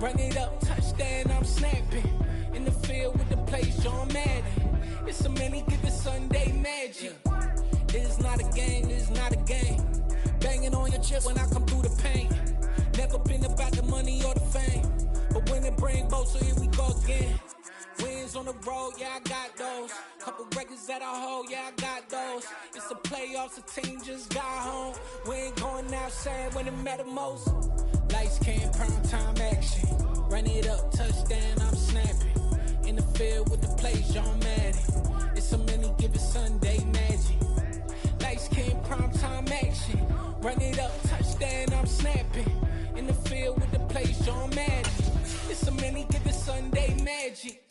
Run it up, touchdown, I'm snapping. In the field with the play, John Madden. It's a many, give it Sunday magic. This is not a game, this is not a game. Banging on your chest when I come through the pain. Never been about the money or the fame. But when it bring both, so here we go again. Wins on the road, yeah, I got those. Couple records that I hold, yeah, I got those. It's the playoffs, the team just got home. We ain't going outside when it matter most. Lights came, prime time action. Run it up, touchdown, I'm snapping. In the field with the play, John Madden. It's a many, give it Sunday magic. Lights came, prime time action. Run it up, touchdown, I'm snapping. In the field with the play, John Madden. It's a many, give it Sunday magic.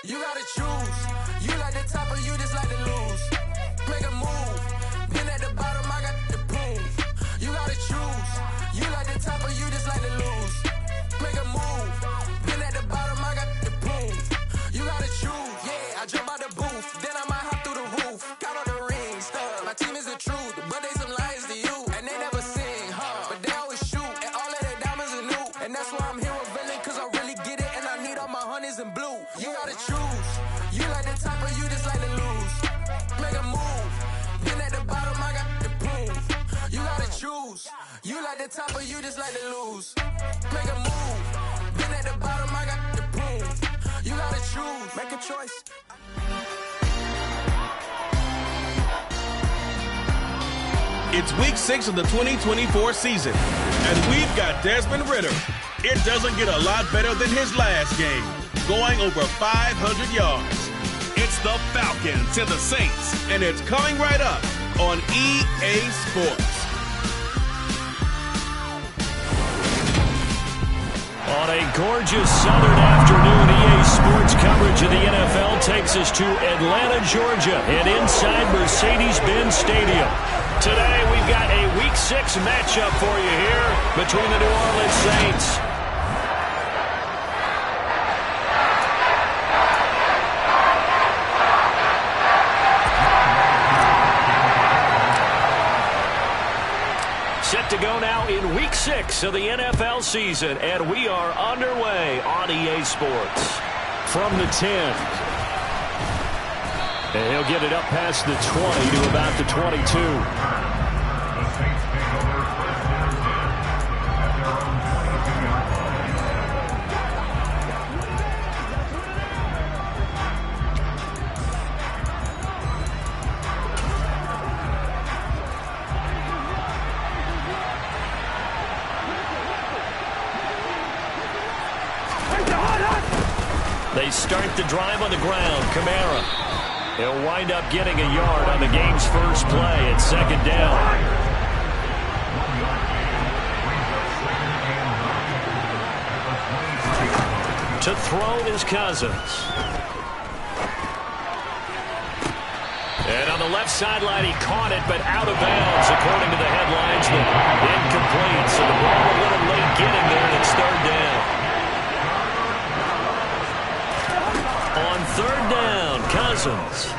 You gotta choose. You like the top or you just like to lose. Make a move. Been at the bottom, I got the proof. You gotta choose. You like the top or you just like to lose. Make a move. Been at the bottom, I got the proof. You gotta choose. Yeah, I jump out the booth. Then I might hop through the roof. Count on the rings. My team is the truth, but they some liars to you. And they never sing, but they always shoot. And all of their diamonds are new. And that's why I'm here with villain, cause I really get it. And I need all my honeys in blue. You gotta choose. You like the top or you just like to lose. Make a move. Been at the bottom, I got the proof. You gotta choose. You like the top or you just like to lose. Make a move. Been at the bottom, I got the proof. You gotta choose. Make a choice. It's week 6 of the 2024 season, and we've got Desmond Ridder. It doesn't get a lot better than his last game, going over 500 yards. It's the Falcons and the Saints, and it's coming right up on EA Sports. On a gorgeous southern afternoon, EA Sports coverage of the NFL takes us to Atlanta, Georgia, and inside Mercedes-Benz Stadium. Today, we've got a Week 6 matchup for you here between the New Orleans Saints set to go now in Week 6 of the NFL season, and we are underway on EA Sports. From the 10. And he'll get it up past the 20 to about the 22. They start the drive on the ground. Kamara. He'll wind up getting a yard on the game's first play at second down. To throw is Cousins. And on the left sideline, he caught it, but out of bounds, according to the headlines. Incomplete, so the ball a little late getting there, and it's third down. On third down, Cousins.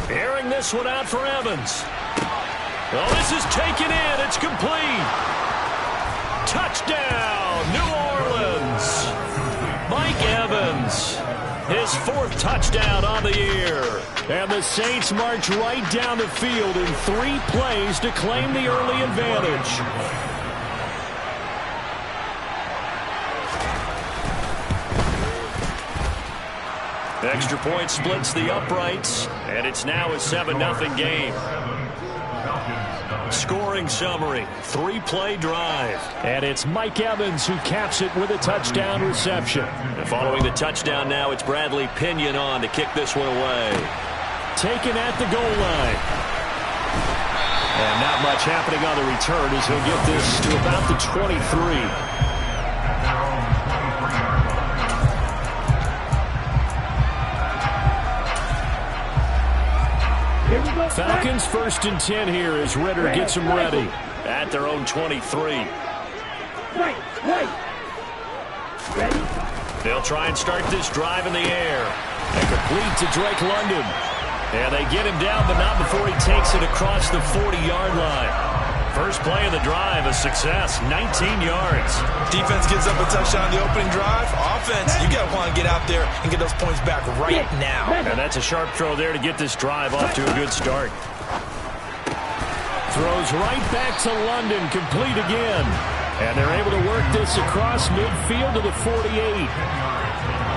Airing this one out for Evans. Oh, this is taken in. It's complete. Touchdown, New Orleans. Mike Evans, his 4th touchdown on the year. And the Saints march right down the field in 3 plays to claim the early advantage. Extra point splits the uprights, and it's now a 7-0 game. Scoring summary, 3-play drive. And it's Mike Evans who caps it with a touchdown reception. And following the touchdown now, it's Bradley Pinion on to kick this one away. Taken at the goal line. And not much happening on the return as he'll get this to about the 23. Falcons 1st and 10 here as Ridder gets them ready at their own 23. Right. Ready. They'll try and start this drive in the air. And complete to Drake London. And they get him down, but not before he takes it across the 40-yard line. First play of the drive, a success, 19 yards. Defense gives up a touchdown on the opening drive. Offense, you got to want to get out there and get those points back right now. And that's a sharp throw there to get this drive off to a good start. Throws right back to London, complete again. And they're able to work this across midfield to the 48.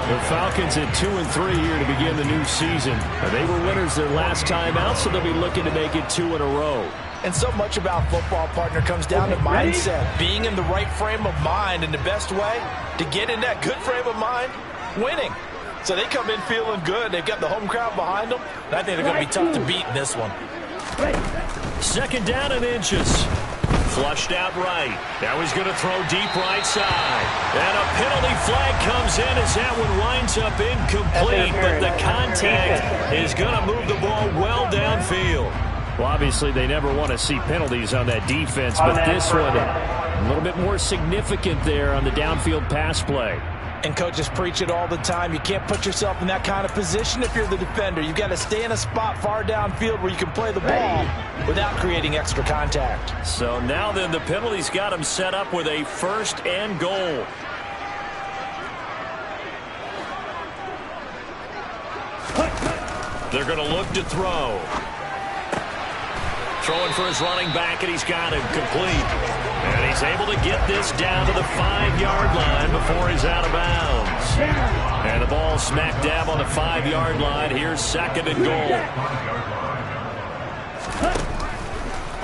The Falcons at 2-3 here to begin the new season. They were winners their last time out, so they'll be looking to make it 2 in a row. And so much about football, partner, comes down to mindset. Being in the right frame of mind, and the best way to get in that good frame of mind, winning. So they come in feeling good. They've got the home crowd behind them. And I think they're going to be tough to beat in this one. Second down and inches. Flushed out right. Now he's going to throw deep right side. And a penalty flag comes in as that one winds up incomplete. But the contact is going to move the ball well downfield. Well, obviously, they never want to see penalties on that defense, but this one a little bit more significant there on the downfield pass play. And coaches preach it all the time. You can't put yourself in that kind of position if you're the defender. You've got to stay in a spot far downfield where you can play the ball without creating extra contact. So now then, the penalty's got him set up with a 1st and goal. They're going to look to throw. Throwing for his running back, and he's got him complete. And he's able to get this down to the 5-yard line before he's out of bounds. And the ball smack dab on the 5-yard line. Here's 2nd and goal.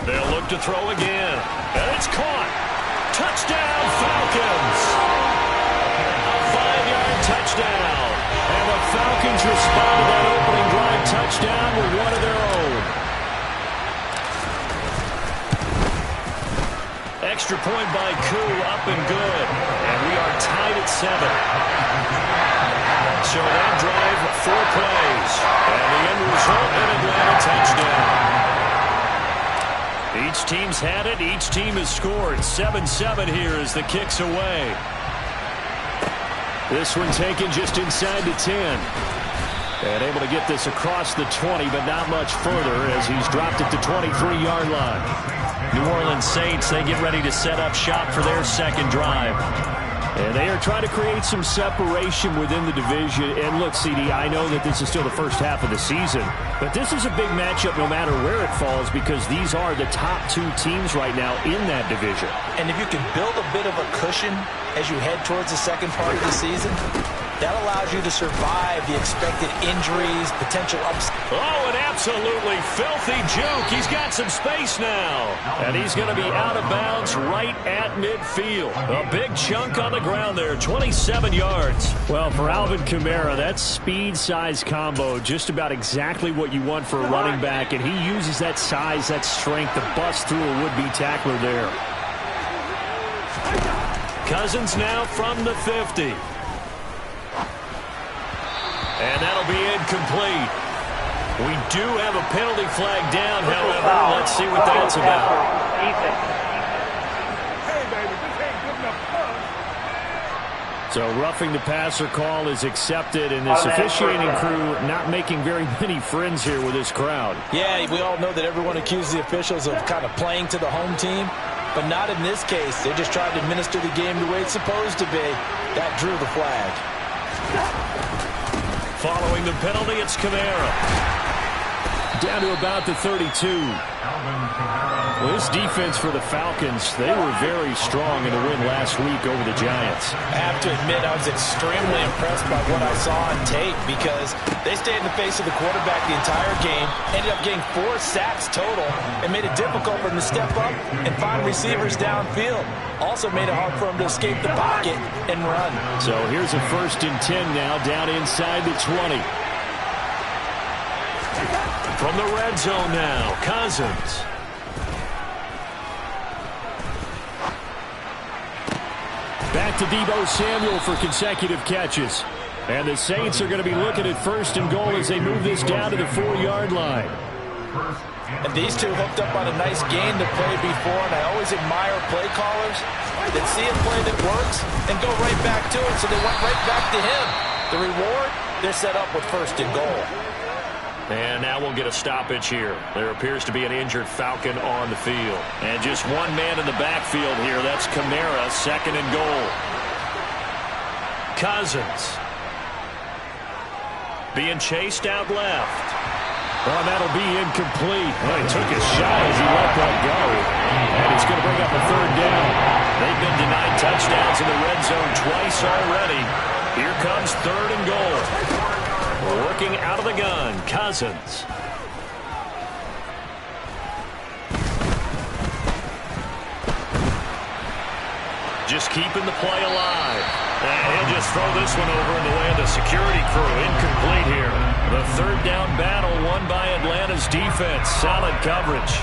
They'll look to throw again. And it's caught. Touchdown, Falcons. A 5-yard touchdown. And the Falcons respond to that opening drive touchdown with one of their own. Extra point by Koo, up and good. And we are tied at 7. So that drive, 4 plays. And the end result, an Atlanta touchdown. Each team's had it. Each team has scored. 7-7 here as the kick's away. This one taken just inside the 10. And able to get this across the 20, but not much further as he's dropped it to 23-yard line. New Orleans Saints, they get ready to set up shop for their 2nd drive. And they are trying to create some separation within the division. And look, CD, I know that this is still the first half of the season, but this is a big matchup no matter where it falls because these are the top 2 teams right now in that division. And if you can build a bit of a cushion as you head towards the second part of the season, that allows you to survive the expected injuries, potential ups. Oh, an absolutely filthy juke. He's got some space now. And he's going to be out of bounds right at midfield. A big chunk on the ground there, 27 yards. Well, for Alvin Kamara, that speed-size combo, just about exactly what you want for a running back. And he uses that size, that strength to bust through a would-be tackler there. Cousins now from the 50. And that'll be incomplete. We do have a penalty flag down, however. Let's see what that's about. So roughing the passer call is accepted, and this officiating crew not making very many friends here with this crowd. Yeah, we all know that everyone accuses the officials of kind of playing to the home team, but not in this case. They just tried to administer the game the way it's supposed to be. That drew the flag. Following the penalty, it's Kamara. Down to about the 32. Well, this defense for the Falcons, they were very strong in the win last week over the Giants. I have to admit, I was extremely impressed by what I saw on tape because they stayed in the face of the quarterback the entire game, ended up getting 4 sacks total, and made it difficult for them to step up and find receivers downfield. Also made it hard for them to escape the pocket and run. So here's a 1st and 10 now, down inside the 20. From the red zone now, Cousins. Back to Deebo Samuel for consecutive catches. And the Saints are going to be looking at 1st and goal as they move this down to the 4-yard line. And these two hooked up on a nice game to play before, and I always admire play callers that see a play that works and go right back to it, so they went right back to him. The reward, they're set up with 1st and goal. And now we'll get a stoppage here. There appears to be an injured Falcon on the field. And just one man in the backfield here. That's Kamara, 2nd and goal. Cousins being chased out left. Well, that'll be incomplete. Well, he took a shot as he let that go. And it's going to bring up a 3rd down. They've been denied touchdowns in the red zone twice already. Here comes 3rd and goal. Working out of the gun, Cousins. Just keeping the play alive. And he'll just throw this one over in the way of the security crew. Incomplete here. The 3rd down battle won by Atlanta's defense. Solid coverage.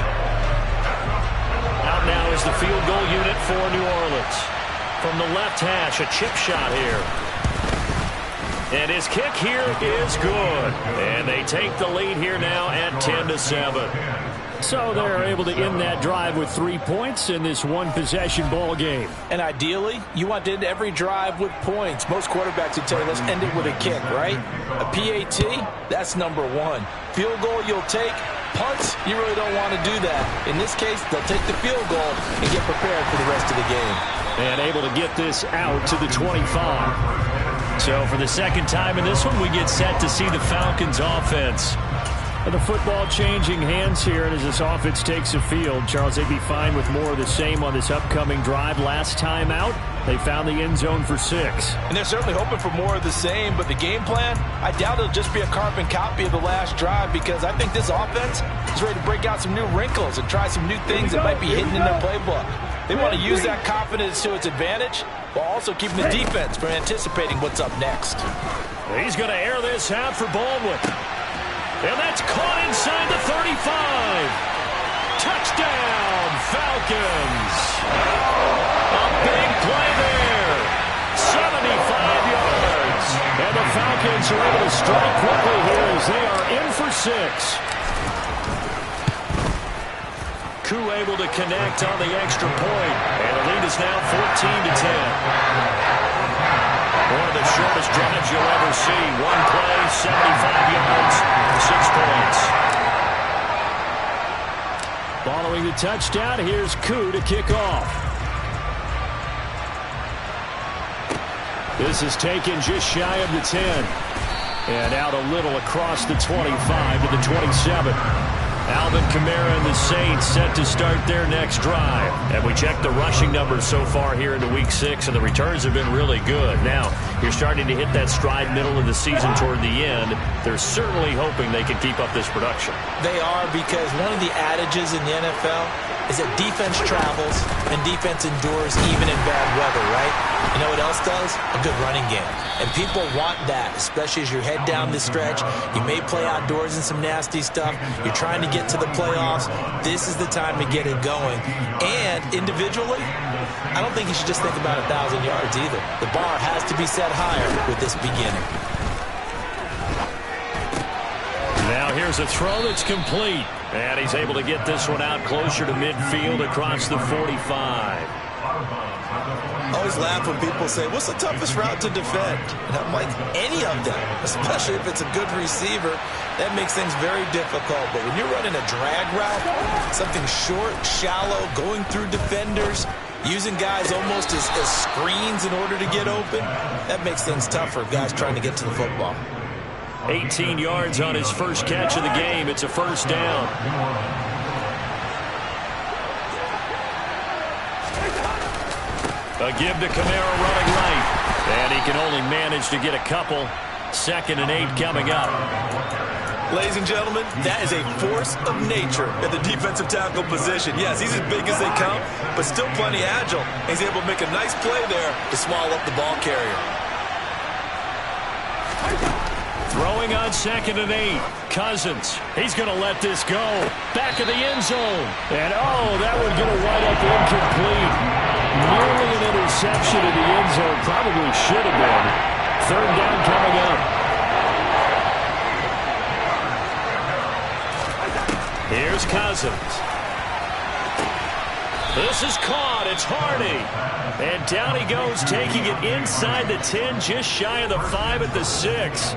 Out now is the field goal unit for New Orleans. From the left hash, a chip shot here. And his kick here is good. And they take the lead here now at 10-7. So they're able to end that drive with 3 points in this one-possession ball game. And ideally, you want to end every drive with points. Most quarterbacks would tell you, let's end it with a kick, right? A PAT, that's number 1. Field goal you'll take. Punts, you really don't want to do that. In this case, they'll take the field goal and get prepared for the rest of the game. And able to get this out to the 25. So for the 2nd time in this one, we get set to see the Falcons offense. And the football changing hands here, and as this offense takes the field, Charles, they'd be fine with more of the same on this upcoming drive. Last time out, they found the end zone for 6. And they're certainly hoping for more of the same, but the game plan, I doubt it'll just be a carbon copy of the last drive, because I think this offense is ready to break out some new wrinkles and try some new things that might be hidden in their playbook. They want to use that confidence to its advantage, while also keeping the defense from anticipating what's up next. He's going to air this out for Baldwin. And that's caught inside the 35. Touchdown, Falcons. A big play there. 75 yards. And the Falcons are able to strike quickly here as they are in for 6. Koo able to connect on the extra point. And the lead is now 14-10. One of the shortest drives you'll ever see. One play, 75 yards, 6 points. Following the touchdown, here's Koo to kick off. This is taken just shy of the 10. And out a little across the 25 to the 27. Alvin Kamara and the Saints set to start their next drive. And we checked the rushing numbers so far here into Week 6, and the returns have been really good. Now, you're starting to hit that stride middle of the season toward the end. They're certainly hoping they can keep up this production. They are, because one of the adages in the NFL is that defense travels and defense endures even in bad weather, right? You know what else does? A good running game. And people want that, especially as you head down the stretch. You may play outdoors in some nasty stuff. You're trying to get to the playoffs. This is the time to get it going. And individually, I don't think you should just think about 1,000 yards either. The bar has to be set higher with this beginning. Now here's a throw that's complete. And he's able to get this one out closer to midfield across the 45. I always laugh when people say, what's the toughest route to defend? And I'm like, any of them, especially if it's a good receiver. That makes things very difficult. But when you're running a drag route, something short, shallow, going through defenders, using guys almost as screens in order to get open, that makes things tough for guys trying to get to the football. 18 yards on his first catch of the game. It's a 1st down. A give to Kamara running right. And he can only manage to get a couple. 2nd and 8 coming up. Ladies and gentlemen, that is a force of nature at the defensive tackle position. Yes, he's as big as they come, but still plenty agile. He's able to make a nice play there to swallow up the ball carrier. Throwing on 2nd and 8. Cousins. He's going to let this go. Back of the end zone. And, that one going to wind up incomplete. Nearly an interception in the end zone. Probably should have been. 3rd down coming up. Cousins. This is caught. It's Hardy. And down he goes, taking it inside the 10, just shy of the 5 at the 6.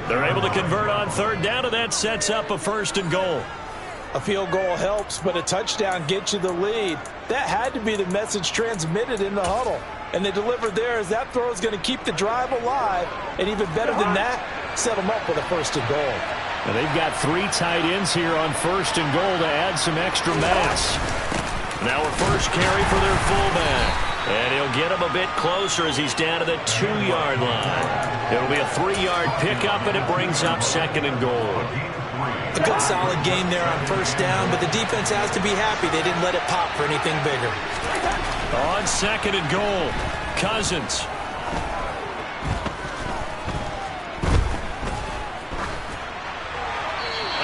They're able to convert on third down, and that sets up a 1st and goal. A field goal helps, but a touchdown gets you the lead. That had to be the message transmitted in the huddle. And they delivered there as that throw is going to keep the drive alive. And even better than that, set them up with a 1st and goal. Now they've got 3 tight ends here on 1st and goal to add some extra mass. Now a first carry for their fullback. And he'll get him a bit closer as he's down to the 2-yard line. It'll be a 3-yard pickup, and it brings up 2nd and goal. A good solid game there on 1st down, but the defense has to be happy they didn't let it pop for anything bigger. On 2nd and goal, Cousins.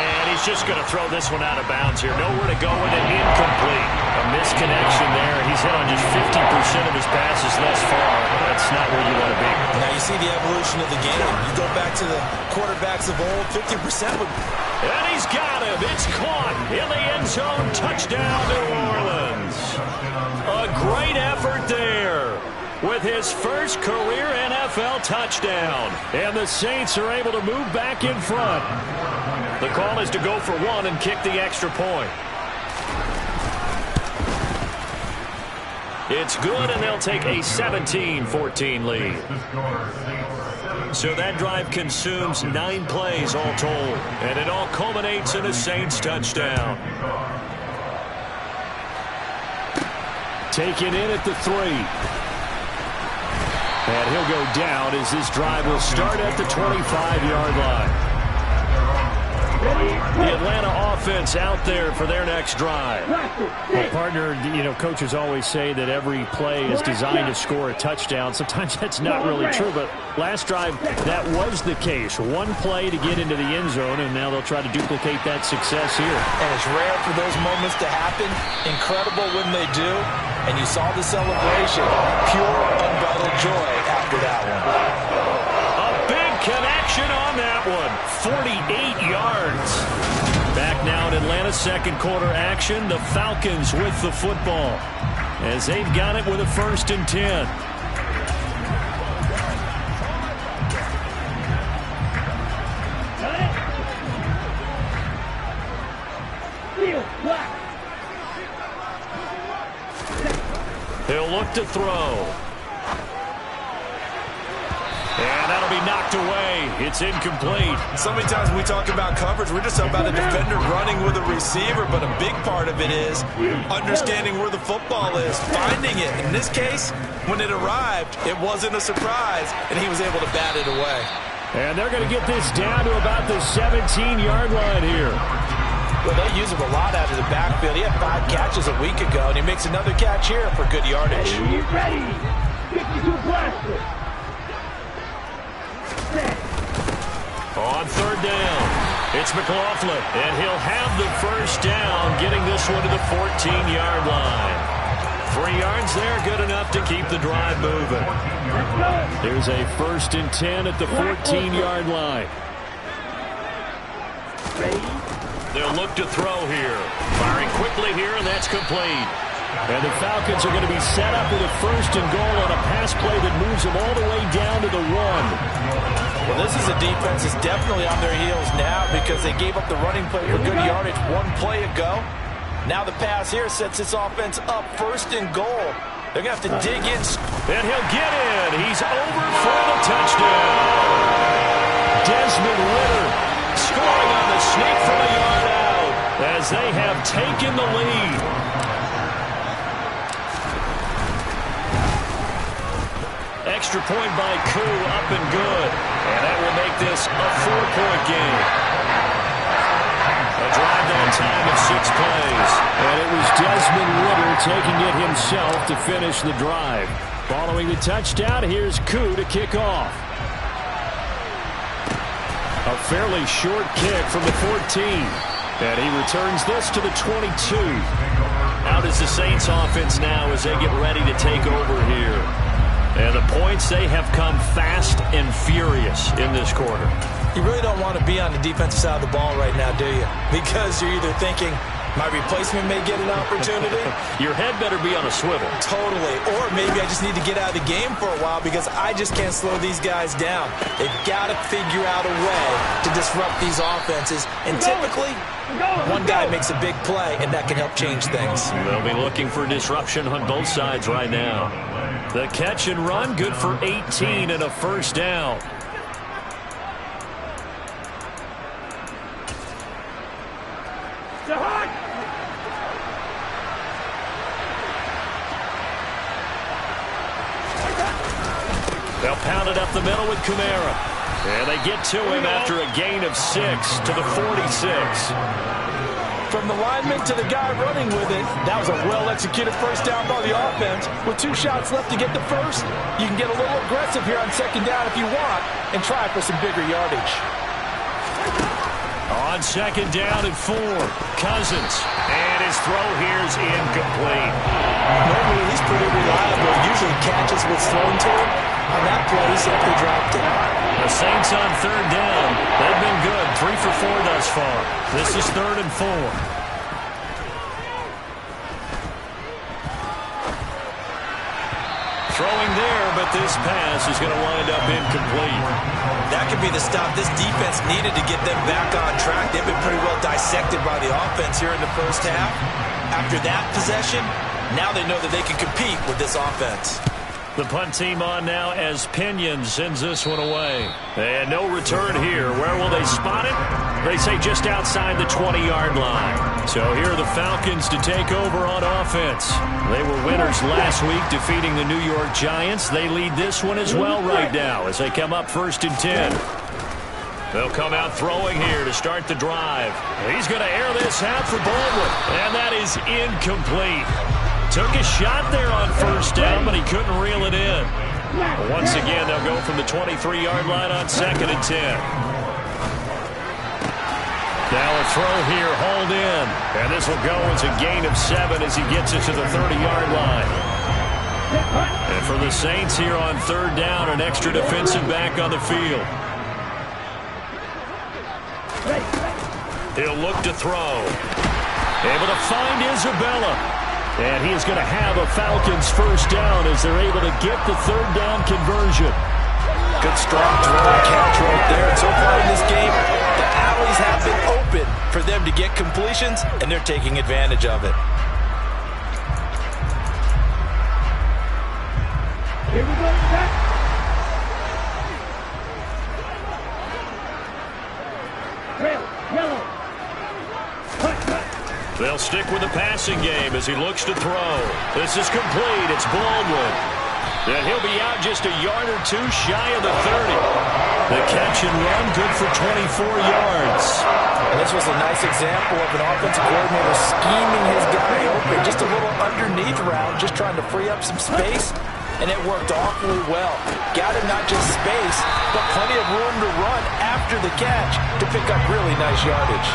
And he's just going to throw this one out of bounds here. Nowhere to go with it, incomplete. A misconnection there. He's hit on just 50% of his passes thus far. That's not where you want to be. Now you see the evolution of the game. You go back to the quarterbacks of old, 50% would... And he's got him. It's caught in the end zone. Touchdown, New Orleans. A great effort there with his first career NFL touchdown. And the Saints are able to move back in front. The call is to go for 1 and kick the extra point. It's good, and they'll take a 17-14 lead. So that drive consumes 9 plays all told, and it all culminates in a Saints touchdown. Taken in at the 3. And he'll go down as this drive will start at the 25-yard line. The Atlanta offense out there for their next drive. Well, partner, coaches always say that every play is designed to score a touchdown. Sometimes that's not really true, but last drive, that was the case. 1 play to get into the end zone, and now they'll try to duplicate that success here. And it's rare for those moments to happen. Incredible when they do. And you saw the celebration. Pure, unbridled joy after that one. Connection on that one. 48 yards. Back now in Atlanta, second quarter action. The Falcons with the football as they've got it with a 1st and 10. He'll look to throw. And that'll be knocked away. It's incomplete. So many times when we talk about coverage, we're just talking about a defender running with a receiver, but a big part of it is understanding where the football is, finding it. In this case, when it arrived, it wasn't a surprise, and he was able to bat it away. And they're going to get this down to about the 17-yard line here. Well, they use him a lot out of the backfield. He had 5 catches a week ago, and he makes another catch here for good yardage. He's ready. 52 blaster. On third down, it's McLaughlin, and he'll have the first down, getting this one to the 14-yard line. 3 yards there, good enough to keep the drive moving. There's a 1st and 10 at the 14-yard line. They'll look to throw here. Firing quickly here, and that's complete. And the Falcons are going to be set up with a 1st and goal on a pass play that moves them all the way down to the 1. Well, this is a defense that's definitely on their heels now because they gave up the running play for good yardage 1 play ago. Now the pass here sets this offense up 1st and goal. They're going to have to dig in. And he'll get in. He's over for the touchdown. Desmond Ridder scoring on the sneak from a yard out as they have taken the lead. Extra point by Koo, up and good. And that will make this a 4-point game. A drive on time of 6 plays. And it was Desmond Ridder taking it himself to finish the drive. Following the touchdown, here's Koo to kick off. A fairly short kick from the 14. And he returns this to the 22. Out is the Saints offense now as they get ready to take over here. And the points, they have come fast and furious in this quarter. You really don't want to be on the defensive side of the ball right now, do you? Because you're either thinking, My replacement may get an opportunity. Your head better be on a swivel. Totally. Or maybe I just need to get out of the game for a while because I just can't slow these guys down. They've got to figure out a way to disrupt these offenses. And typically, one guy makes a big play, and that can help change things. They'll be looking for disruption on both sides right now. The catch and run, good for 18 and a first down. They'll pound it up the middle with Kamara. And they get to him after a gain of 6 to the 46. From the lineman to the guy running with it, that was a well-executed first down by the offense. With 2 shots left to get the first, you can get a little aggressive here on second down if you want and try for some bigger yardage. On second down and 4, Cousins. And his throw here is incomplete. Normally, he's pretty reliable. Usually catches what's thrown to him. On that play, he simply dropped it. The Saints on third down. They've been good. 3 for 4 thus far. This is 3rd and 4. Throwing there, but this pass is going to wind up incomplete. That could be the stop this defense needed to get them back on track. They've been pretty well dissected by the offense here in the first half. After that possession, now they know that they can compete with this offense. The punt team on now as Pinion sends this one away. And no return here. Where will they spot it? They say just outside the 20-yard line. So here are the Falcons to take over on offense. They were winners last week defeating the New York Giants. They lead this one as well right now as they come up 1st and 10. They'll come out throwing here to start the drive. He's going to air this out for Baldwin. And that is incomplete. Took a shot there on first down, but he couldn't reel it in. Once again, they'll go from the 23-yard line on 2nd and 10. Now a throw here, hauled in. And this will go as a gain of 7 as he gets it to the 30-yard line. And for the Saints here on third down, an extra defensive back on the field. He'll look to throw. Able to find Isabella. And he is going to have a Falcons first down as they're able to get the third down conversion. Good strong throw and catch right there. And so far in this game, the alleys have been open for them to get completions, and they're taking advantage of it. Here we go, back. Trail, yellow. They'll stick with the passing game as he looks to throw. This is complete. It's Baldwin. And he'll be out just a yard or 2 shy of the 30. The catch and run good for 24 yards. And this was a nice example of an offensive coordinator scheming his guy open. Just a little underneath route, just trying to free up some space. And it worked awfully well. Got him not just space, but plenty of room to run after the catch to pick up really nice yardage.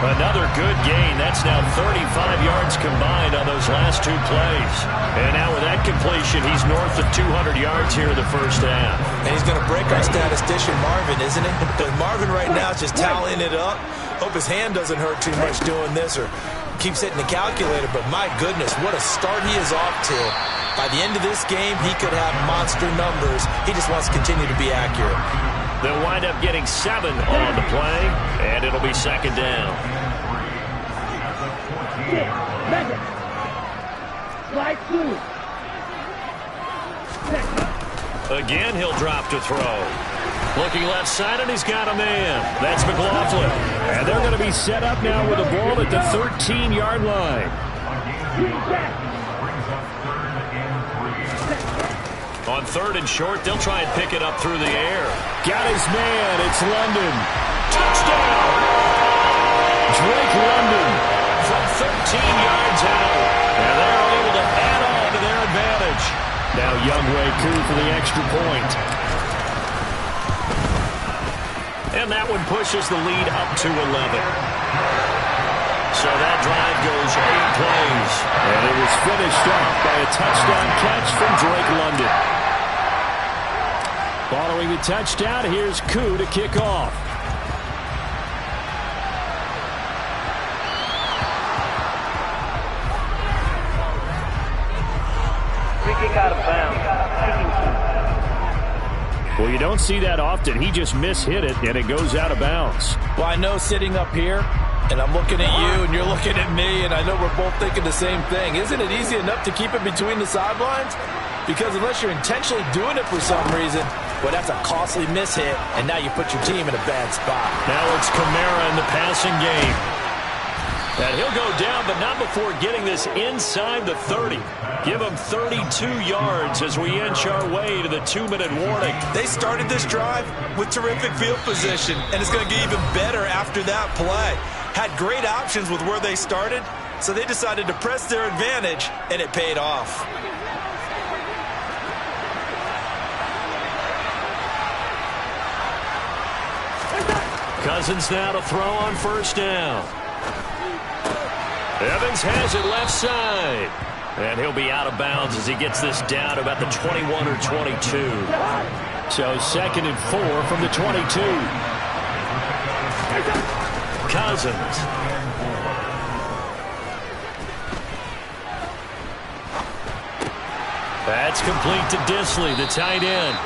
Another good gain. That's now 35 yards combined on those last 2 plays. And now with that completion, he's north of 200 yards here in the first half. And he's going to break our statistician Marvin, isn't he? Because Marvin right now is just tallying it up. Hope his hand doesn't hurt too much doing this or keeps hitting the calculator. But my goodness, what a start he is off to. By the end of this game, he could have monster numbers. He just wants to continue to be accurate. They'll wind up getting 7 on the play, and it'll be second down. Again, he'll drop to throw. Looking left side, and he's got a man. That's McLaughlin. And they're going to be set up now with the ball at the 13-yard line. On third and short, they'll try and pick it up through the air. Got his man. It's London. Touchdown! Drake London from 13 yards out. And they're able to add on to their advantage. Now Younghoe Koo for the extra point. And that one pushes the lead up to 11. So that drive goes 8 plays. And it was finished off by a touchdown catch from Drake London. Following the touchdown, here's Koo to kick off. you don't see that often. He just mishit it, and it goes out of bounds. Well, I know sitting up here, and I'm looking at you, and you're looking at me, and I know we're both thinking the same thing. Isn't it easy enough to keep it between the sidelines? Because unless you're intentionally doing it for some reason, well, that's a costly mishit, and now you put your team in a bad spot. Now it's Kamara in the passing game. And he'll go down, but not before getting this inside the 30. Give him 32 yards as we inch our way to the 2-minute warning. They started this drive with terrific field position, and it's going to get even better after that play. Had great options with where they started, so they decided to press their advantage, and it paid off. Cousins now to throw on first down. Evans has it left side. And he'll be out of bounds as he gets this down to about the 21 or 22. So 2nd and 4 from the 22. Cousins. That's complete to Disley, the tight end.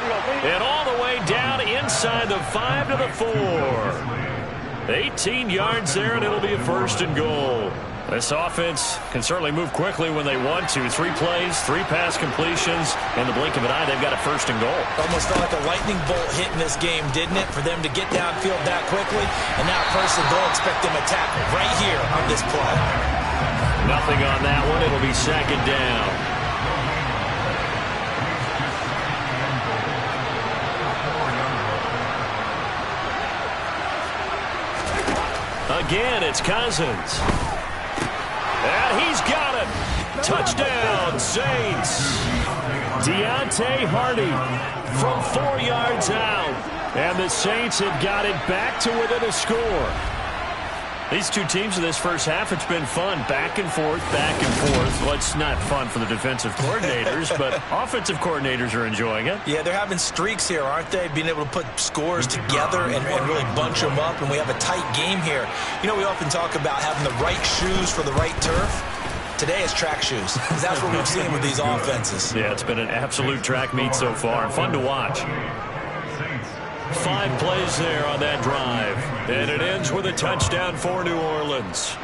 And all the way down inside the 5 to the 4. 18 yards there, and it'll be a 1st and goal. This offense can certainly move quickly when they want to. 3 plays, 3 pass completions. In the blink of an eye, they've got a 1st and goal. Almost felt like a lightning bolt hit in this game, didn't it? For them to get downfield that quickly. And now 1st and goal, expect them to tackle right here on this play. Nothing on that one. It'll be 2nd down. Again, it's Cousins. And he's got it. Touchdown, Saints. Deontay Hardy from 4 yards out. And the Saints have got it back to within a score. These two teams in this first half, it's been fun. Back and forth, back and forth. Well, it's not fun for the defensive coordinators, but offensive coordinators are enjoying it. Yeah, they're having streaks here, aren't they? Being able to put scores together and really bunch them up, and we have a tight game here. You know, we often talk about having the right shoes for the right turf. Today is track shoes, because that's what we've seen with these offenses. Yeah, it's been an absolute track meet so far, and fun to watch. 5 plays there on that drive. And it ends with a touchdown for New Orleans.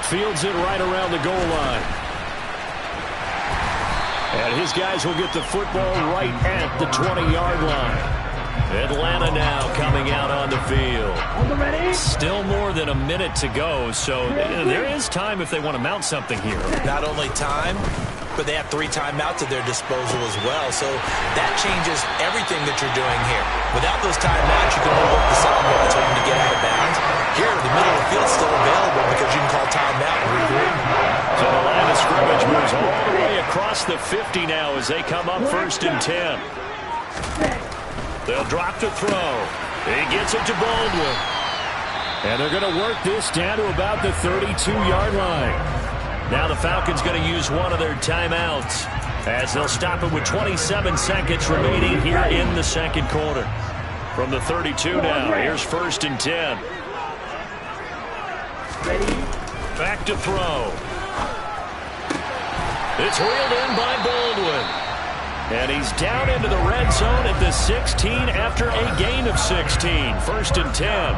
Fields it right around the goal line. And his guys will get the football right at the 20-yard line. Atlanta now coming out on the field. Still more than a minute to go, so there is time if they want to mount something here. Not only time, but they have 3 timeouts at their disposal as well. So that changes everything that you're doing here. Without those timeouts, you can move up the sideline and tell them to get out of bounds. Here, the middle of the field's still available because you can call timeout and regroup. So the line of scrimmage moves all the way across the 50 now as they come up 1st and 10. They'll drop to throw. He gets it to Baldwin. And they're going to work this down to about the 32-yard line. Now the Falcons going to use one of their timeouts as they'll stop it with 27 seconds remaining here in the 2nd quarter. From the 32 now, here's 1st and 10. Back to throw. It's wheeled in by Baldwin. And he's down into the red zone at the 16 after a gain of 16. 1st and 10.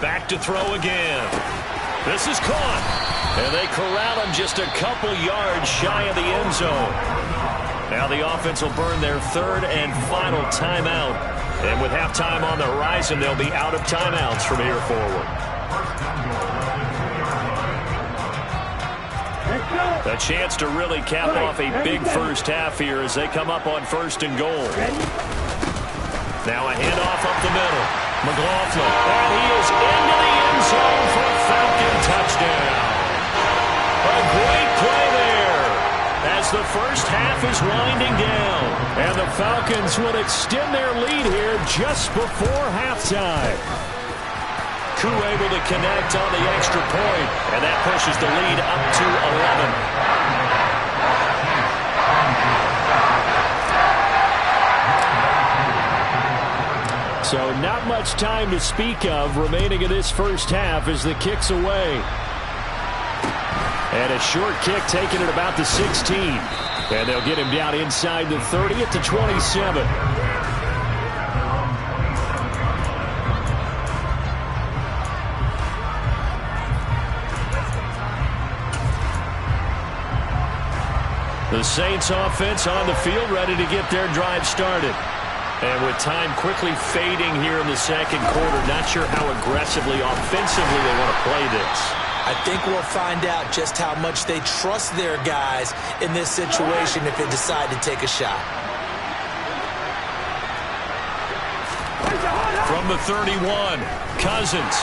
Back to throw again. This is caught. And they corral him just a couple yards shy of the end zone. Now the offense will burn their 3rd and final timeout. And with halftime on the horizon, they'll be out of timeouts from here forward. A chance to really cap off a big first half here as they come up on 1st and goal. Now a handoff up the middle. McLaughlin. And he is into the end zone for a Falcon touchdown. A great play there as the first half is winding down. And the Falcons will extend their lead here just before halftime. Koo able to connect on the extra point, and that pushes the lead up to 11. So not much time to speak of remaining in this first half as the kick's away. And a short kick taken at about the 16. And they'll get him down inside the 30 at the 27. The Saints offense on the field, ready to get their drive started. And with time quickly fading here in the second quarter, not sure how aggressively, offensively they want to play this. I think we'll find out just how much they trust their guys in this situation if they decide to take a shot. From the 31, Cousins.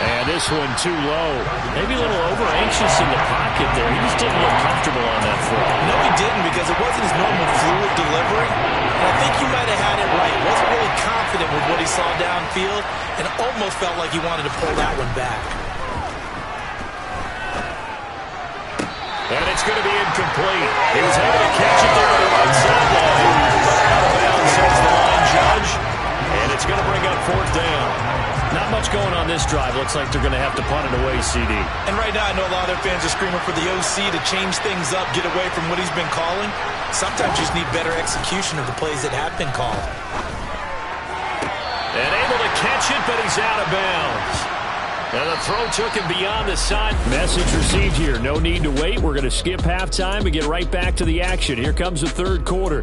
And this one too low. Maybe a little over-anxious in the pocket there. He just didn't look comfortable on that throw. No, he didn't, because it wasn't his normal fluid delivery. And I think he might have had it right. He wasn't really confident with what he saw downfield and almost felt like he wanted to pull that one back. And it's going to be incomplete. He was able to catch it there on the right sideline. But out of bounds, says the line judge. And it's going to bring up fourth down. Not much going on this drive. Looks like they're going to have to punt it away, CD. And right now, I know a lot of their fans are screaming for the OC to change things up, get away from what he's been calling. Sometimes you just need better execution of the plays that have been called. And able to catch it, but he's out of bounds. And the throw took him beyond the side. Message received here. No need to wait. We're going to skip halftime and get right back to the action. Here comes the third quarter.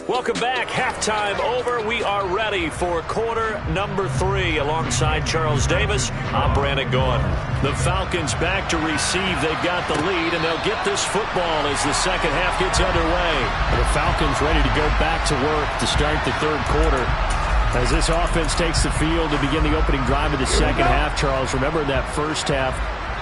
Welcome back. Halftime over. We are ready for quarter number 3. Alongside Charles Davis, I'm Brandon Gaudin. The Falcons back to receive. They've got the lead, and they'll get this football as the second half gets underway. The Falcons ready to go back to work to start the third quarter. As this offense takes the field to begin the opening drive of the second half, Charles, remember that first half,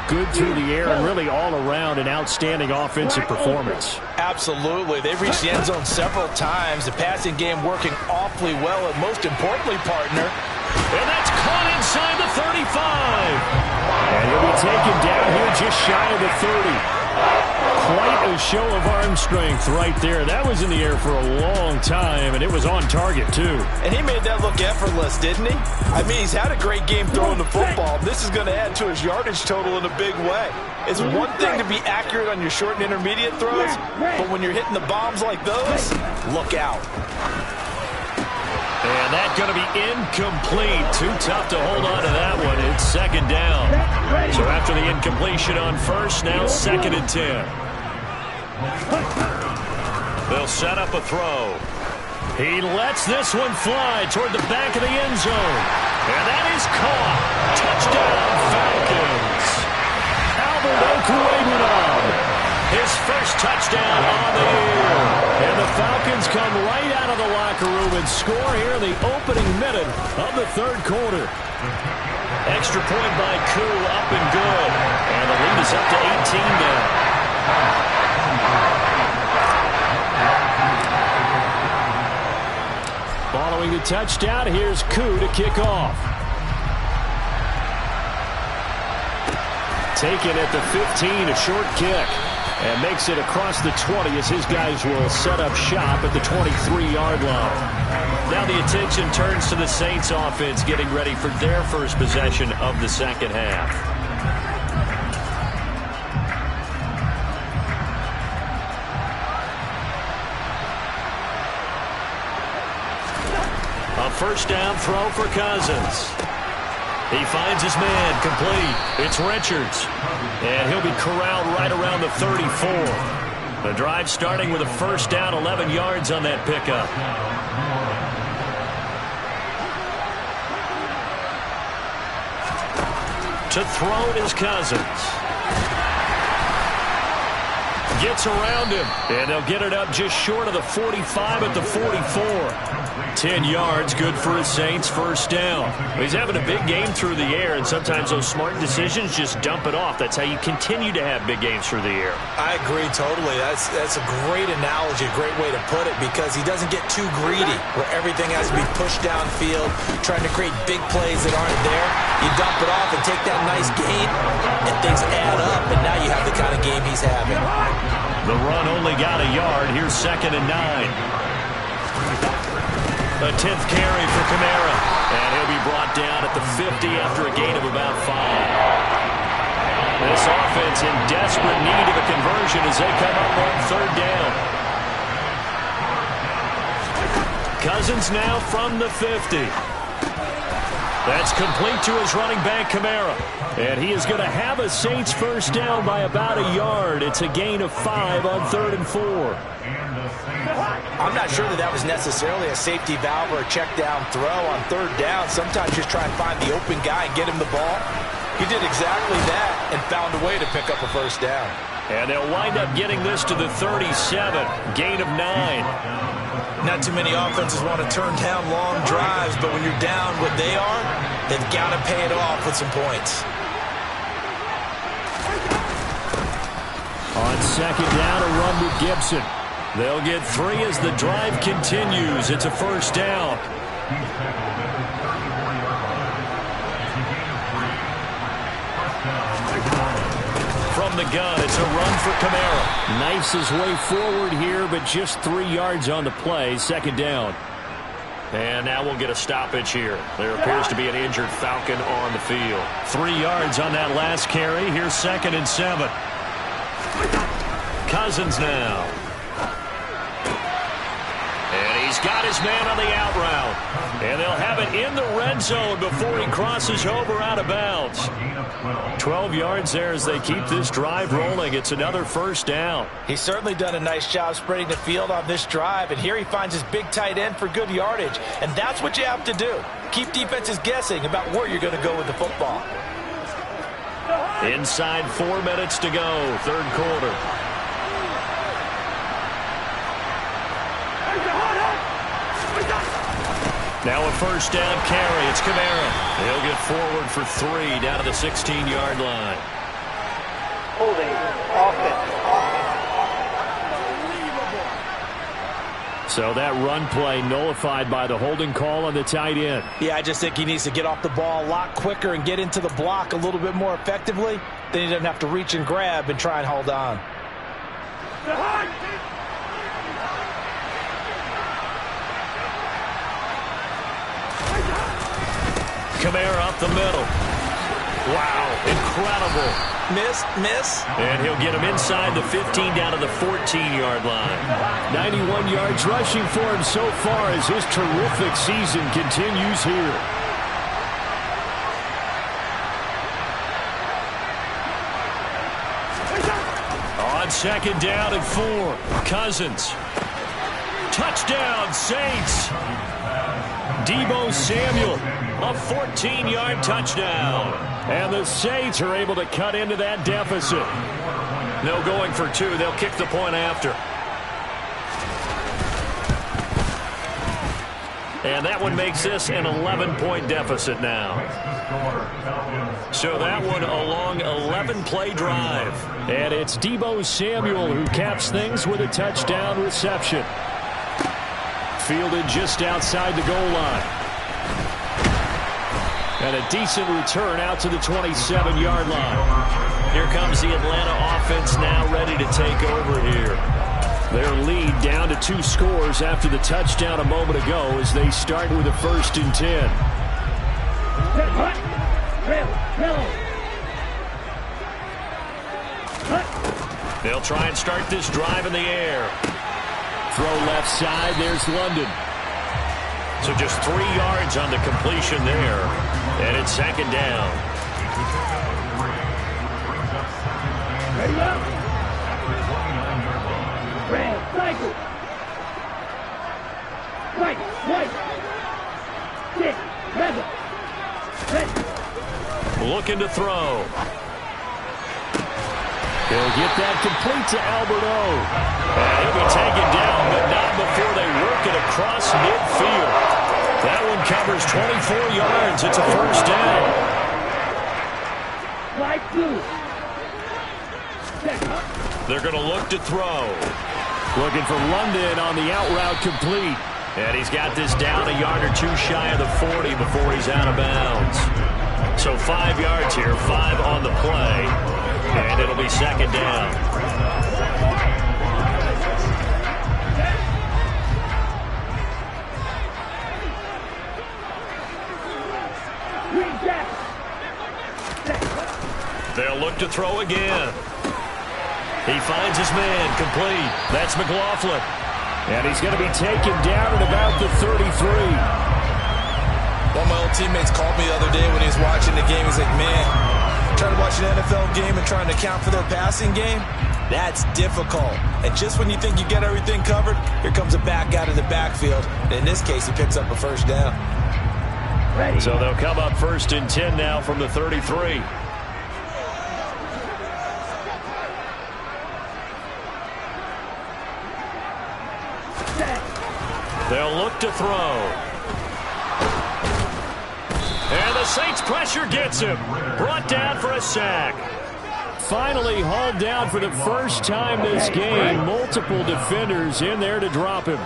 good through the air and really all around an outstanding offensive performance. Absolutely. They've reached the end zone several times. The passing game working awfully well, and most importantly, partner. And that's caught inside the 35. And he'll be taken down here just shy of the 30. Quite a show of arm strength right there. That was in the air for a long time, and it was on target, too. And he made that look effortless, didn't he? I mean, he's had a great game throwing the football. This is going to add to his yardage total in a big way. It's one thing to be accurate on your short and intermediate throws, but when you're hitting the bombs like those, look out. And that's going to be incomplete. Too tough to hold on to that one. It's second down. So after the incompletion on first, now second and 10. They'll set up a throw. He lets this one fly toward the back of the end zone. And that is caught. Touchdown, Falcons. Albert Okwuegbunam. His first touchdown on the year. And the Falcons come right out of the locker room and score here in the opening minute of the third quarter. Extra point by Koo, up and good. And the lead is up to 18 now. Following the touchdown, here's Koo to kick off. Taken at the 15, a short kick. And makes it across the 20 as his guys will set up shop at the 23-yard line. Now the attention turns to the Saints offense getting ready for their first possession of the second half. A first down throw for Cousins. He finds his man, complete. It's Richards. And he'll be corralled right around the 34. The drive starting with a first down, 11 yards on that pickup. To throw it is Cousins. Gets around him. And they'll get it up just short of the 45 at the 44. 10 yards, good for his Saints, first down. He's having a big game through the air, and sometimes those smart decisions just dump it off. That's how you continue to have big games through the air. I agree totally. That's a great analogy, a great way to put it, because he doesn't get too greedy where everything has to be pushed downfield, trying to create big plays that aren't there. You dump it off and take that nice gain, and things add up, and now you have the kind of game he's having. The run only got a yard. Here's second and 9. A 10th carry for Kamara. And he'll be brought down at the 50 after a gain of about 5. This offense in desperate need of a conversion as they come up on 3rd down. Cousins now from the 50. That's complete to his running back, Kamara. And he is going to have a Saints first down by about a yard. It's a gain of 5 on 3rd and 4. I'm not sure that was necessarily a safety valve or a check down throw on 3rd down. Sometimes just try and find the open guy and get him the ball. He did exactly that and found a way to pick up a first down. And they'll wind up getting this to the 37. Gain of 9. Not too many offenses want to turn down long drives, but when you're down what they are, they've got to pay it off with some points. On 2nd down, a run with Gibson. They'll get 3 as the drive continues. It's a first down. From the gun, it's a run for Kamara. Knifes his way forward here, but just 3 yards on the play. 2nd down. And now we'll get a stoppage here. There appears to be an injured Falcon on the field. 3 yards on that last carry. Here's 2nd and 7. Cousins now. And he's got his man on the out route. And they'll have it in the red zone before he crosses over out of bounds. 12 yards there as they keep this drive rolling. It's another first down. He's certainly done a nice job spreading the field on this drive. And here he finds his big tight end for good yardage. And that's what you have to do. Keep defenses guessing about where you're going to go with the football. Inside 4 minutes to go. 3rd quarter. Now a first down carry. It's Kamara. He'll get forward for 3 down to the 16-yard line. Holding offense. So that run play nullified by the holding call on the tight end. Yeah, I just think he needs to get off the ball a lot quicker and get into the block a little bit more effectively. Then he doesn't have to reach and grab and try and hold on. Kamara up the middle. Wow, incredible. Miss. And he'll get him inside the 15 down to the 14-yard line. 91 yards rushing for him so far as his terrific season continues here. On 2nd down and 4. Cousins. Touchdown, Saints. Deebo Samuel, a 14-yard touchdown. And the Saints are able to cut into that deficit. No going for 2. They'll kick the point after. And that one makes this an 11-point deficit now. So that one a long 11-play drive. And it's Deebo Samuel who caps things with a touchdown reception. Fielded just outside the goal line. And a decent return out to the 27-yard line. Here comes the Atlanta offense now ready to take over here. Their lead down to 2 scores after the touchdown a moment ago as they start with a 1st and 10. They'll try and start this drive in the air. Throw left side, there's London. So just 3 yards on the completion there. And it's 2nd down. Ready up. Red, cycle. Right, white. 6, 7. Ready. Looking to throw. He'll get that complete to Alberto. And he'll be taken down, but not before they work it across midfield. That one covers 24 yards. It's a first down. Right, blue. They're going to look to throw. Looking for London on the out route complete. And he's got this down a yard or 2 shy of the 40 before he's out of bounds. So 5 yards here, 5 on the play. And it'll be 2nd down. They'll look to throw again. He finds his man, complete. That's McLaughlin. And he's going to be taken down at about the 33. One of my old teammates called me the other day when he was watching the game. He's like, man, trying to watch an NFL game and trying to account for their passing game, that's difficult. And just when you think you get everything covered, here comes a back out of the backfield. And in this case, he picks up a first down. So they'll come up 1st and 10 now from the 33. They'll look to throw. And the Saints pressure gets him. Brought down for a sack. Finally hauled down for the first time this game. Multiple defenders in there to drop him.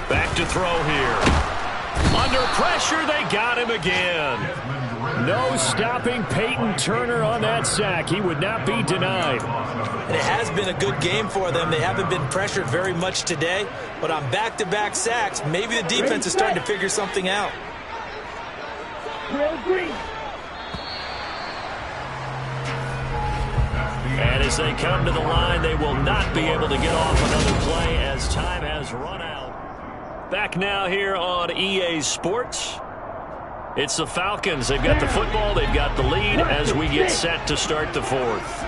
Back to throw here. Under pressure, they got him again. No stopping Peyton Turner on that sack. He would not be denied. And it has been a good game for them. They haven't been pressured very much today. But on back-to-back sacks, maybe the defense is starting to figure something out. And as they come to the line, they will not be able to get off another play as time has run out. Back now here on EA Sports. It's the Falcons. They've got the football. They've got the lead as we get set to start the 4th.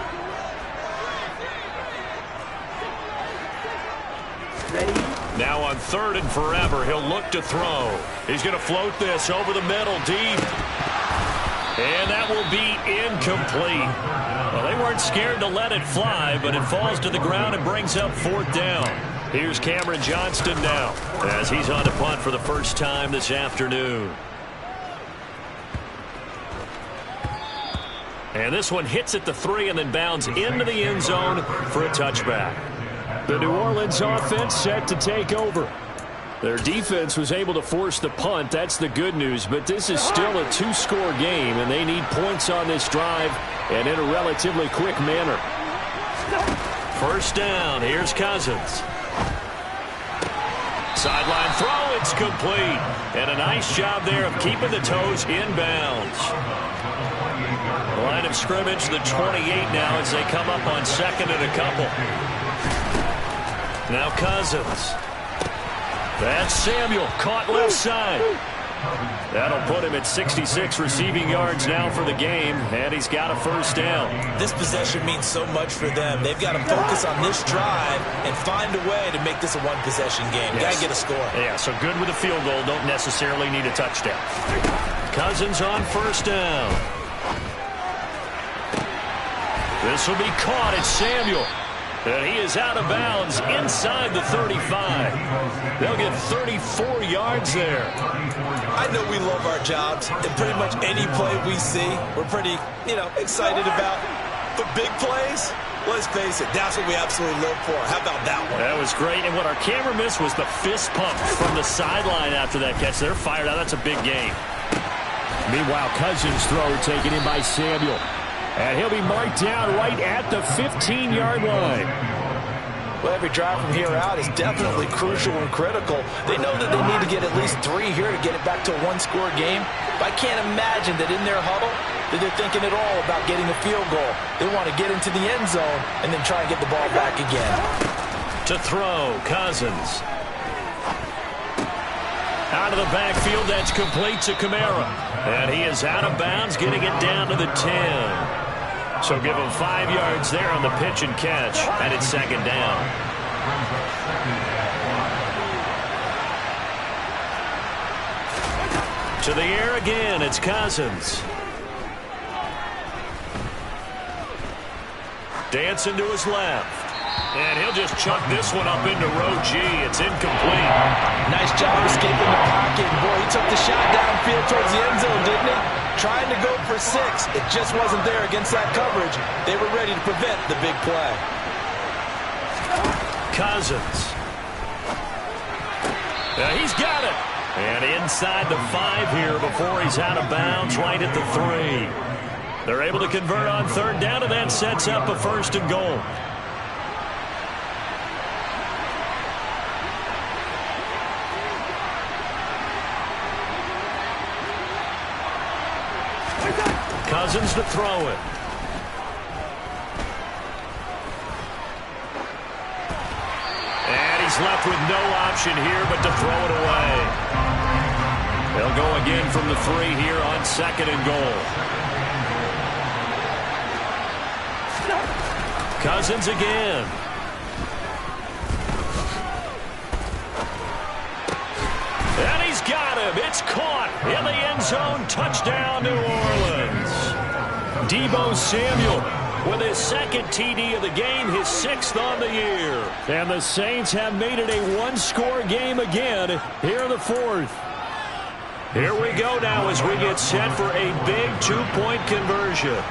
Now on 3rd and forever, he'll look to throw. He's going to float this over the middle deep. And that will be incomplete. Well, they weren't scared to let it fly, but it falls to the ground and brings up 4th down. Here's Cameron Johnston now as he's on to punt for the first time this afternoon. And this one hits at the 3 and then bounds into the end zone for a touchback. The New Orleans offense set to take over. Their defense was able to force the punt. That's the good news. But this is still a 2-score game, and they need points on this drive and in a relatively quick manner. First down. Here's Cousins. Sideline throw. It's complete. And a nice job there of keeping the toes inbounds. Line of scrimmage, the 28 now as they come up on 2nd and a couple. Now Cousins. That's Samuel, caught left side. That'll put him at 66 receiving yards now for the game, and he's got a first down. This possession means so much for them. They've got to focus on this drive and find a way to make this a one-possession game. Got to get a score. Yeah, so good with a field goal, don't necessarily need a touchdown. Cousins on first down. This will be caught. It's Samuel. And he is out of bounds inside the 35. They'll get 34 yards there. I know we love our jobs, and pretty much any play we see, we're pretty, excited about. But big plays, let's face it, that's what we absolutely live for. How about that one? That was great. And what our camera missed was the fist pump from the sideline after that catch. They're fired out. That's a big game. Meanwhile, Cousins' throw taken in by Samuel. And he'll be marked down right at the 15-yard line. Well, every drive from here out is definitely crucial and critical. They know that they need to get at least 3 here to get it back to a one-score game. But I can't imagine that in their huddle that they're thinking at all about getting a field goal. They want to get into the end zone and then try and get the ball back again. To throw, Cousins. Out of the backfield, that's complete to Kamara. And he is out of bounds, getting it down to the 10. So give him 5 yards there on the pitch and catch, and it's 2nd down. To the air again, it's Cousins. Dancing to his left. And he'll just chuck this one up into row G. It's incomplete. Nice job escaping the pocket. Boy, he took the shot downfield towards the end zone, didn't he? Trying to go for 6. It just wasn't there against that coverage. They were ready to prevent the big play. Cousins. He's got it. And inside the 5 here before he's out of bounds right at the 3. They're able to convert on 3rd down, and that sets up a 1st and goal. Cousins to throw it. And he's left with no option here but to throw it away. They'll go again from the 3 here on 2nd and goal. Cousins again. And he's got him. It's caught in the end zone. Touchdown, New Orleans. Deebo Samuel with his 2nd TD of the game, his 6th on the year. And the Saints have made it a one-score game again here in the 4th. Here we go now as we get set for a big 2-point conversion.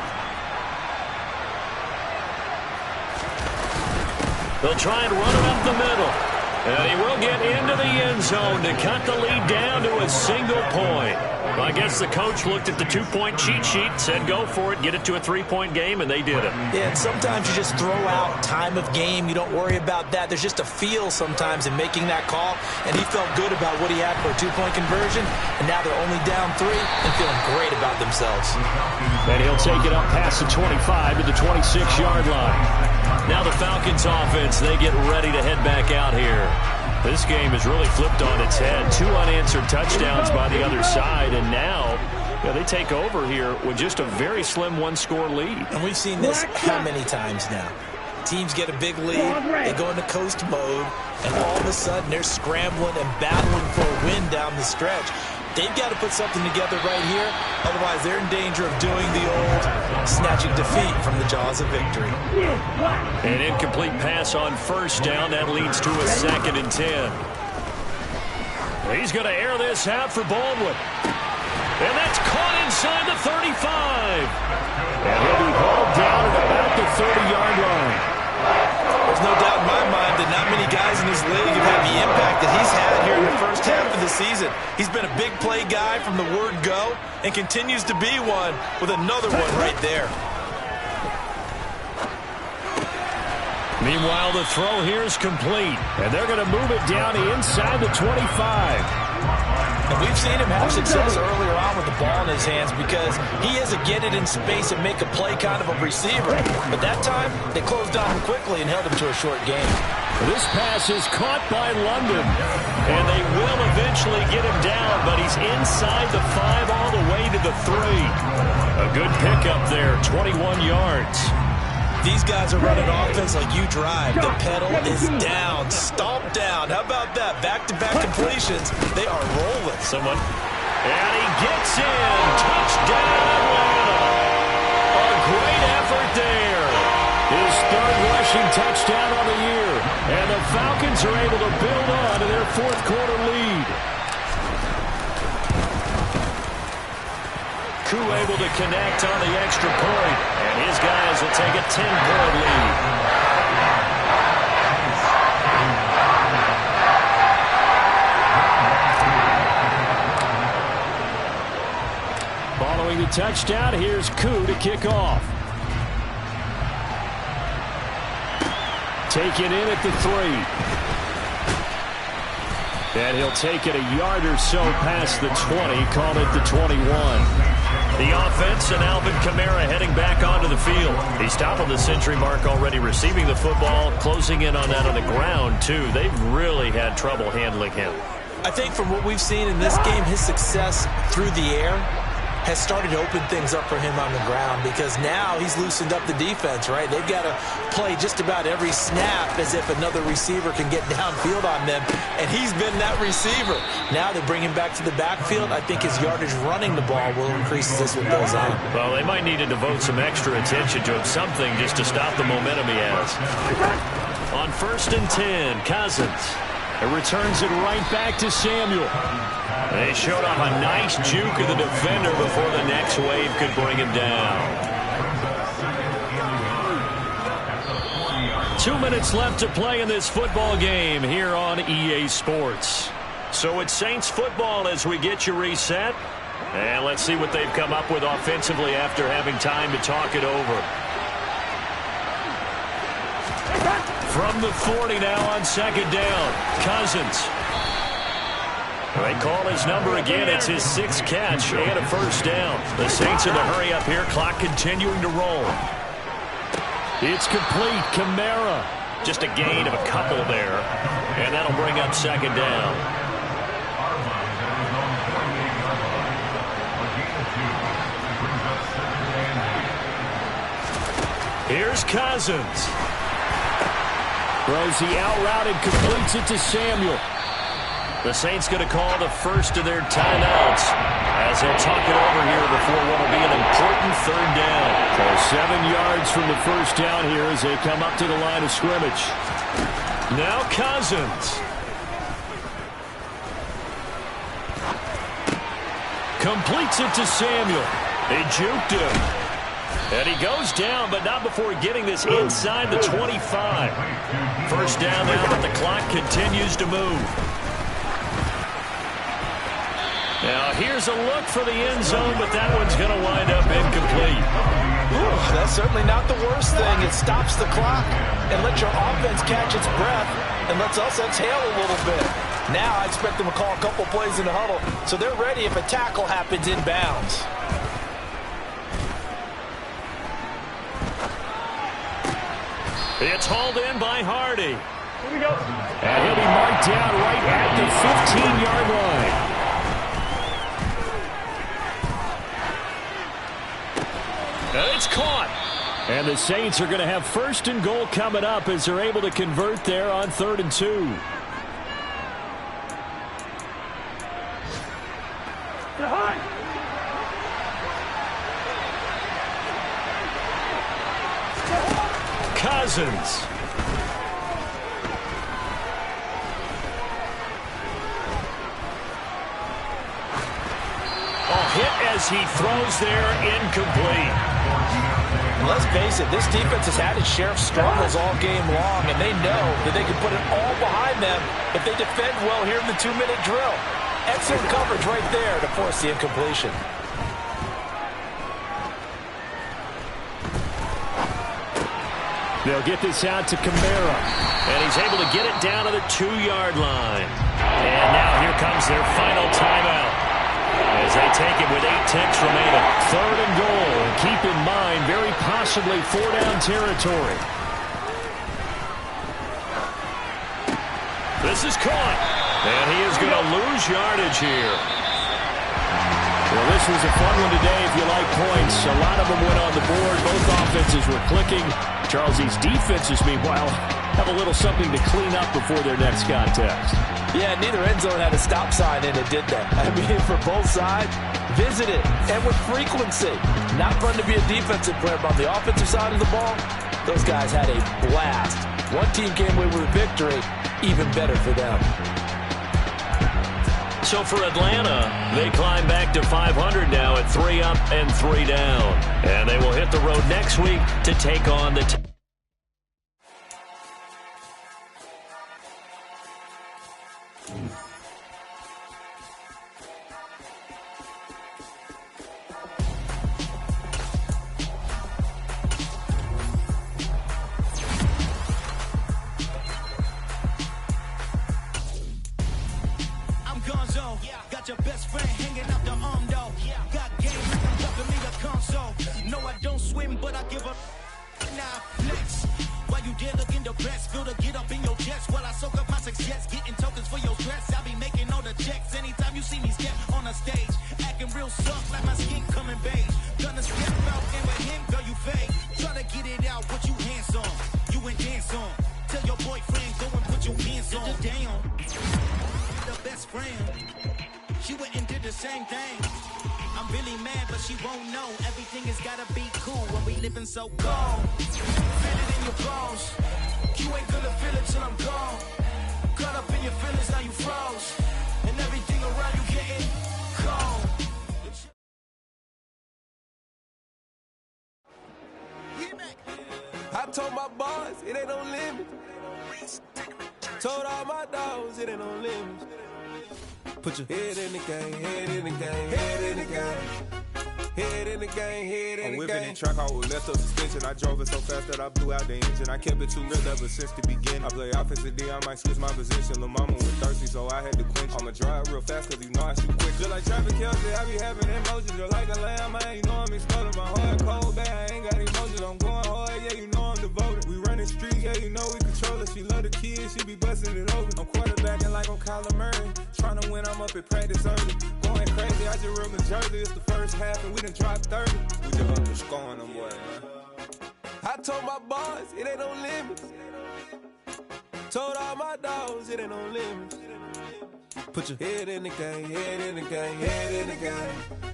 They'll try and run it up the middle. And he will get into the end zone to cut the lead down to a single point. Well, I guess the coach looked at the 2-point cheat sheet, said go for it, get it to a 3-point game, and they did it. Yeah, and sometimes you just throw out time of game. You don't worry about that. There's just a feel sometimes in making that call, and he felt good about what he had for a 2-point conversion, and now they're only down 3 and feeling great about themselves. And he'll take it up past the 25 to the 26-yard line. Now the Falcons offense, they get ready to head back out here. This game has really flipped on its head. 2 unanswered touchdowns by the other side, and now they take over here with just a very slim 1-score lead. And we've seen this how many times now? Teams get a big lead, they go into coast mode, and all of a sudden they're scrambling and battling for a win down the stretch. They've got to put something together right here, otherwise they're in danger of doing the old snatching defeat from the jaws of victory. An incomplete pass on 1st down. That leads to a 2nd and 10. He's going to air this out for Baldwin. And that's caught inside the 35. And he'll be hauled down at about the 30-yard line. There's no doubt in my mind that not many guys in this league have had the impact that he's had here in the first half of the season. He's been a big play guy from the word go and continues to be one with another one right there. Meanwhile, the throw here is complete, and they're going to move it down inside the 25. And we've seen him have success earlier on with the ball in his hands because he is a get it in space and make a play kind of a receiver. But that time, they closed on him quickly and held him to a short game. This pass is caught by London, and they will eventually get him down, but he's inside the 5 all the way to the 3. A good pickup there, 21 yards. These guys are running offense like you drive. The pedal is down, stomped down. How about that? Back-to-back completions. They are rolling. And he gets in. Touchdown, Atlanta. A great effort there. His 3rd rushing touchdown on the year. And the Falcons are able to build on to their 4th quarter lead. Koo able to connect on the extra point, and his guys will take a 10-point lead. Following the touchdown, here's Koo to kick off. Taken in at the 3. And he'll take it a yard or so past the 20, call it the 21. The offense and Alvin Kamara heading back onto the field. He's top of the century mark already receiving the football, closing in on that on the ground, too. They've really had trouble handling him. I think from what we've seen in this game, his success through the air has started to open things up for him on the ground because now he's loosened up the defense, right? They've got to play just about every snap as if another receiver can get downfield on them, and he's been that receiver. Now they bring him back to the backfield. I think his yardage running the ball will increase as this one goes on. Well, they might need to devote some extra attention to him, something just to stop the momentum he has. On 1st and 10, Cousins. It returns it right back to Samuel. They showed off a nice juke of the defender before the next wave could bring him down. 2 minutes left to play in this football game here on EA Sports. So it's Saints football as we get you reset. And let's see what they've come up with offensively after having time to talk it over. From the 40 now on 2nd down. Cousins. They call his number again. It's his 6th catch and a first down. The Saints in the hurry up here. Clock continuing to roll. It's complete. Kamara. Just a gain of a couple there. And that'll bring up 2nd down. Here's Cousins. Throws the out route and completes it to Samuel. The Saints going to call the first of their timeouts as they'll talk it over here before what will be an important 3rd down. So 7 yards from the first down here as they come up to the line of scrimmage. Now Cousins. Completes it to Samuel. They juked him. And he goes down, but not before getting this inside the 25. First down now, but the clock continues to move. Now, here's a look for the end zone, but that one's going to wind up incomplete. Ooh, that's certainly not the worst thing. It stops the clock and lets your offense catch its breath and lets us exhale a little bit. Now, I expect them to call a couple plays in the huddle, so they're ready if a tackle happens inbounds. It's hauled in by Hardy. Here we go. And he'll be marked down right at the 15-yard line. And it's caught. And the Saints are going to have 1st and goal coming up as they're able to convert there on 3rd and 2. Cousins. Hit as he throws there, incomplete. Let's face it, this defense has had its share of struggles all game long, and they know that they can put it all behind them if they defend well here in the 2-minute drill. Excellent coverage right there to force the incompletion. They'll get this out to Kamara. And he's able to get it down to the 2-yard line. And now here comes their final timeout as they take it with 8 ticks remaining. 3rd and goal. And keep in mind, very possibly 4-down territory. This is caught. And he is going to lose yardage here. Well, this was a fun one today if you like points. A lot of them went on the board. Both offenses were clicking. Charles, these defenses, meanwhile, have a little something to clean up before their next contest. Yeah, neither end zone had a stop sign in it, did they? I mean, for both sides, visit it, and with frequency. Not fun to be a defensive player, but on the offensive side of the ball, those guys had a blast. One team came away with a victory, even better for them. So for Atlanta, they climb back to 500 now at 3 up and 3 down. And they will hit the road next week to take on the... Got your best friend hanging out the arm though. Got game, I'm dropping me the console. No, I don't swim, but I give up. Now flex. While you there looking the best, feel to get up in your chest while I soak up my success, getting tokens for your stress. I be making all the checks anytime you see me step on a stage, acting real soft like my skin coming beige. Gonna step out and with him, girl, you fake. Try to get it out, what you hands on? You and dance on. Tell your boyfriend go and put your hands on. Down. The best friend. She went and did the same thing. I'm really mad, but she won't know. Everything has gotta be cool when we living so cold. Feel it in your bones. You ain't gonna feel it till I'm gone. Caught up in your feelings, now you froze. And everything around you getting cold. I told my boys, it ain't no limit. Told all my dogs, it ain't no limit. Put your head in the game, head in the game, head in the game. Head in the game, head in the game. I'm whipping in track, I was left up suspension. I drove it so fast that I blew out the engine. I kept it too real ever since the beginning. I play offensive D, I might switch my position. Lil' mama was thirsty, so I had to quench. I'ma drive real fast, cause you know I shoot quick. Just like traffic Kelsey, I be having emotions. Just like a lamb, man, you know I'm exploding. My heart cold, bad, I ain't got emotions. I'm going hard, yeah, you know I'm devoted. We running streets, yeah, you know we control it. She love the kids, she be busting it open. I'm quarterbacking like I'm Kyler Murray. Trying to win, I'm up at practice early. Going crazy, I just real Jersey. It's the first half and we done dropped 30. We just up to scoring them, boy, man. I told my boys, it ain't no limits. Told all my dogs, it ain't no limits. Put your head in the game, head in the game, head in the game.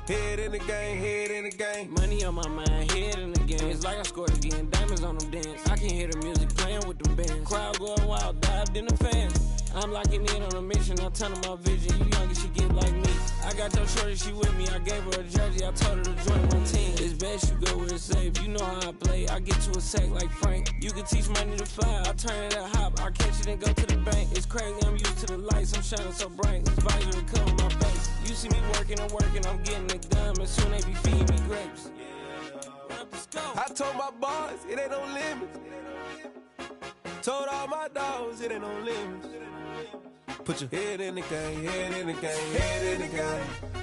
Head in the game, head in the game. Money on my mind, head in the game. It's like I scored again, diamonds on them dance. I can hear the music playing with them bands. Crowd going wild, dived in the fans. I'm locking in on a mission, I tell her my vision. You young and she get like me. I got your shorty, she with me. I gave her a jersey, I told her to join my team. It's best you go where it's safe. You know how I play. I get to a sack like Frank. You can teach money to fly. I turn it a hop. I catch it and go to the bank. It's crazy, I'm used to the lights. I'm shining so bright. This visor to cover my face. You see me working, I'm getting it done. And soon they be feeding me grapes. I told my boys, it ain't no limits. Told all my dogs, it ain't no limits. Put your head in the game, head in the game, head in the game.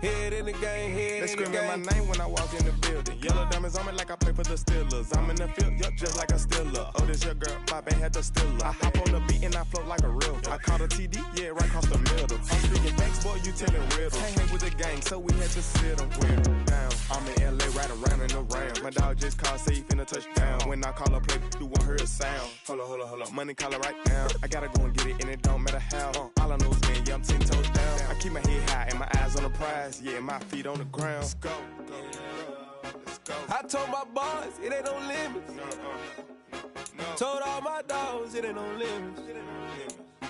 Head in the game, head They in the game. screaming my name when I walk in the building. Yellow diamonds on me like I play for the Steelers. I'm in the field, yup, just like a Steeler. Oh, this your girl, my band had the Steeler. I hop on the beat and I float like a real. I caught a TD, yeah, right across the middle. I'm speaking thanks, boy, you telling riddles. Can't hang with the gang, so we had to sit them down. I'm in LA, right around and around. My dog just called, say he finna touch down. When I call a play, you won't hear a sound. Hold up, money caller right now. I gotta go and get it, and it don't matter how. All I know is win, yeah, I'm 10 toes down. I keep my head high and my eyes on the prize. Yeah, my feet on the ground. Let's go. I told my boys, it ain't no limits. Told all my dogs, it ain't no limits.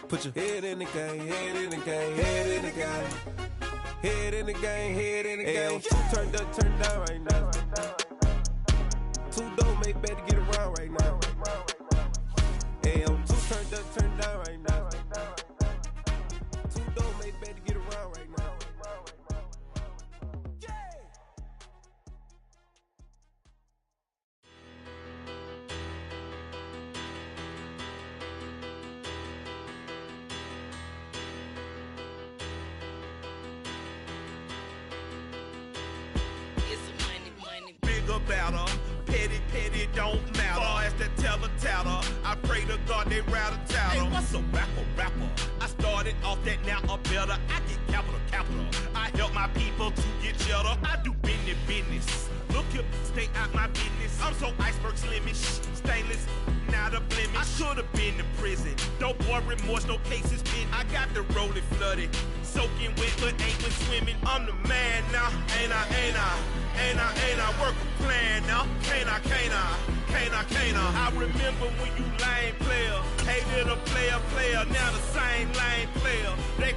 Put your head in the game, head in the game, head in the game. Head in the game, head in the game. Two turned up, turned down right now. Two don't make bad to get around right now. Hey, I'm two turned up, turned down right now. Two don't make bad to get around right now. Battle. Petty don't matter. Far as the teller, I pray to God they rattle tattle. Hey, what's a rapper? I started off that, now I'm better. I get capital. I help my people to get cheddar. I do business. Look here, stay out my business. I'm so iceberg slimish, stainless, not a blemish. I should have been to prison. No boy remorse, no cases pinned. I got the rolling flooded, soaking wet, but ain't been swimming. I'm the man now, ain't I? Work a plan now, can't I? I remember when you lame player, hated a player, now the same lame player. They